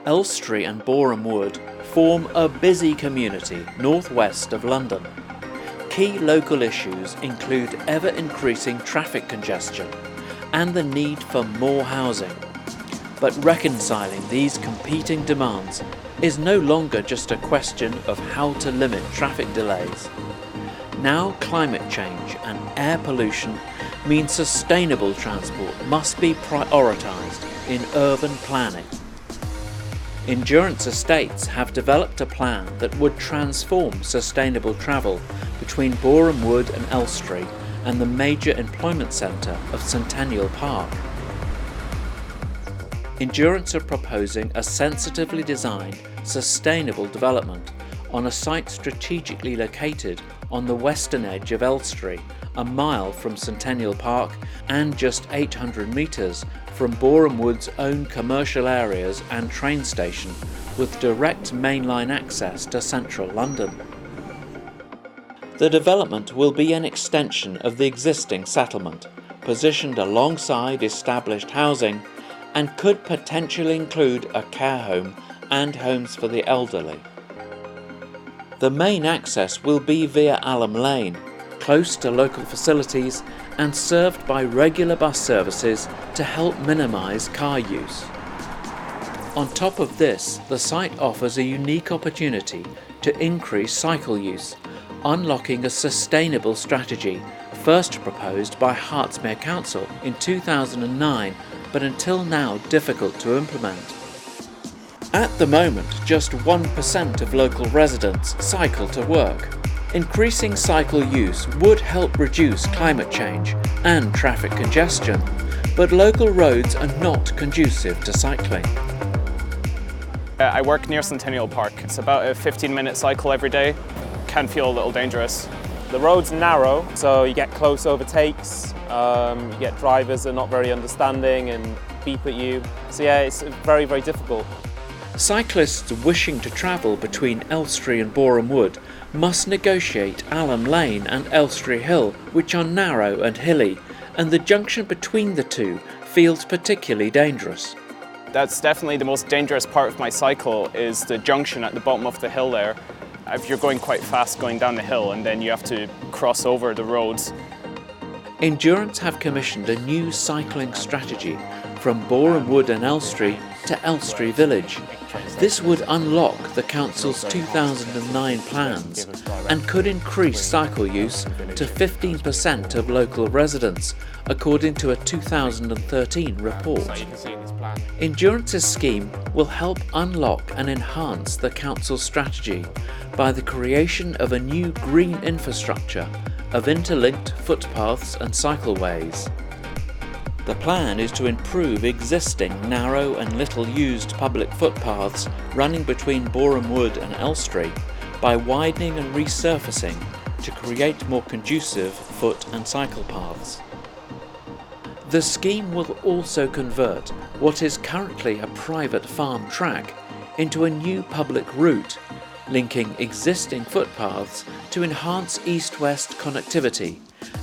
Elstree and Boreham Wood form a busy community northwest of London. Key local issues include ever-increasing traffic congestion and the need for more housing. But reconciling these competing demands is no longer just a question of how to limit traffic delays. Now climate change and air pollution mean sustainable transport must be prioritised in urban planning. Endurance Estates have developed a plan that would transform sustainable travel between Boreham Wood and Elstree and the major employment centre of Centennial Park. Endurance are proposing a sensitively designed, sustainable development on a site strategically located on the western edge of Elstree, a mile from Centennial Park and just 800 metres from Boreham Wood's own commercial areas and train station, with direct mainline access to central London. The development will be an extension of the existing settlement, positioned alongside established housing, and could potentially include a care home and homes for the elderly. The main access will be via Allum Lane, close to local facilities and served by regular bus services to help minimise car use. On top of this, the site offers a unique opportunity to increase cycle use, unlocking a sustainable strategy first proposed by Hertsmere Council in 2009, but until now difficult to implement. At the moment, just 1% of local residents cycle to work. Increasing cycle use would help reduce climate change and traffic congestion, but local roads are not conducive to cycling. I work near Centennial Park. It's about a 15-minute cycle every day. Can feel a little dangerous. The road's narrow, so you get close overtakes, you get drivers that are not very understanding and beep at you. So yeah, it's very, very difficult. Cyclists wishing to travel between Elstree and Boreham Wood must negotiate Allum Lane and Elstree Hill, which are narrow and hilly, and the junction between the two feels particularly dangerous. That's definitely the most dangerous part of my cycle, is the junction at the bottom of the hill there. If you're going quite fast going down the hill and then you have to cross over the roads. Endurance have commissioned a new cycling strategy from Boreham Wood and Elstree to Elstree Village. This would unlock the council's 2009 plans and could increase cycle use to 15% of local residents, according to a 2013 report. Endurance's scheme will help unlock and enhance the council's strategy by the creation of a new green infrastructure of interlinked footpaths and cycleways. The plan is to improve existing narrow and little used public footpaths running between Boreham Wood and Elstree by widening and resurfacing to create more conducive foot and cycle paths. The scheme will also convert what is currently a private farm track into a new public route, linking existing footpaths to enhance east-west connectivity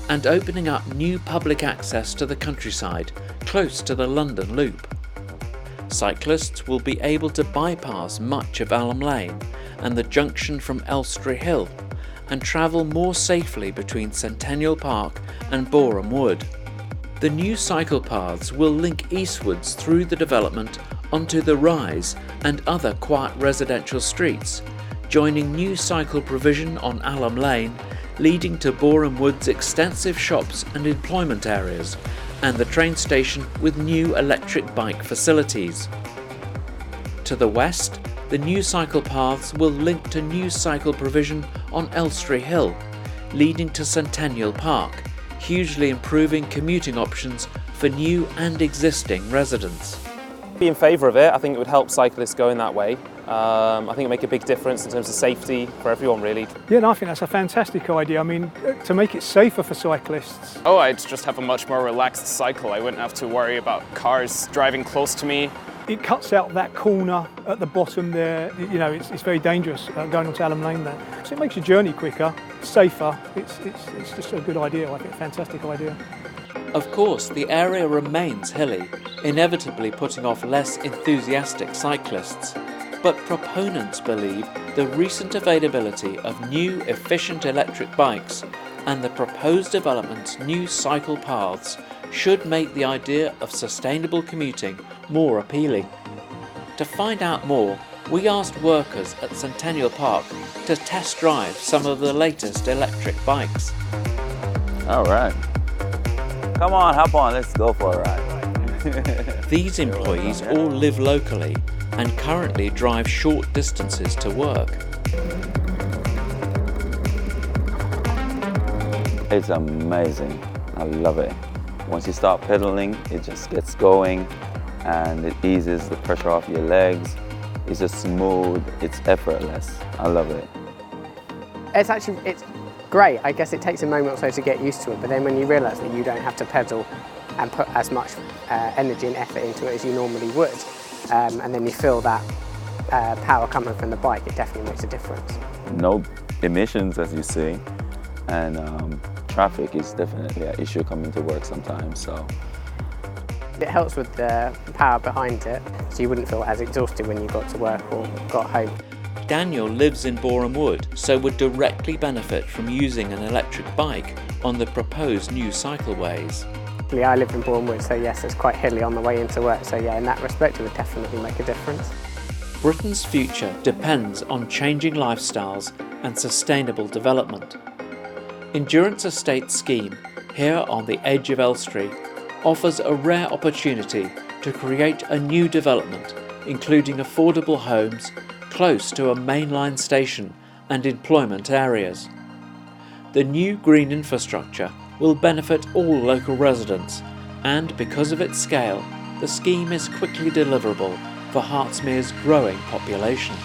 and opening up new public access to the countryside close to the London Loop. Cyclists will be able to bypass much of Allum Lane and the junction from Elstree Hill and travel more safely between Centennial Park and Boreham Wood. The new cycle paths will link eastwards through the development onto the Rise and other quiet residential streets, joining new cycle provision on Allum Lane, leading to Boreham Wood's extensive shops and employment areas, and the train station with new electric bike facilities. To the west, the new cycle paths will link to new cycle provision on Elstree Hill, leading to Centennial Park, hugely improving commuting options for new and existing residents. Be in favour of it. I think it would help cyclists going that way. I think it'll make a big difference in terms of safety for everyone, really. Yeah, no, I think that's a fantastic idea. I mean, to make it safer for cyclists. Oh, I'd just have a much more relaxed cycle. I wouldn't have to worry about cars driving close to me. It cuts out that corner at the bottom there. You know, it's very dangerous going onto Allum Lane there. So it makes your journey quicker, safer. It's just a good idea. I think a fantastic idea. Of course, the area remains hilly, inevitably putting off less enthusiastic cyclists, but proponents believe the recent availability of new efficient electric bikes and the proposed development's new cycle paths should make the idea of sustainable commuting more appealing. To find out more, we asked workers at Centennial Park to test drive some of the latest electric bikes. All right. Come on, hop on, let's go for a ride. These employees all live locally and currently drive short distances to work. It's amazing. I love it. Once you start pedaling, it just gets going and it eases the pressure off your legs. It's just smooth, it's effortless. I love it. It's great. I guess it takes a moment or so to get used to it, but then when you realise that you don't have to pedal and put as much energy and effort into it as you normally would, and then you feel that power coming from the bike, it definitely makes a difference. No emissions, as you see, and traffic is definitely an issue coming to work sometimes. So it helps with the power behind it, so you wouldn't feel as exhausted when you got to work or got home. Daniel lives in Boreham Wood, so would directly benefit from using an electric bike on the proposed new cycleways. I live in Boreham Wood, so yes, it's quite hilly on the way into work, so yeah, in that respect it would definitely make a difference. Britain's future depends on changing lifestyles and sustainable development. Endurance Estate Scheme, here on the edge of Elstree, offers a rare opportunity to create a new development, including affordable homes close to a mainline station and employment areas. The new green infrastructure will benefit all local residents, and because of its scale, the scheme is quickly deliverable for Hertsmere's growing population.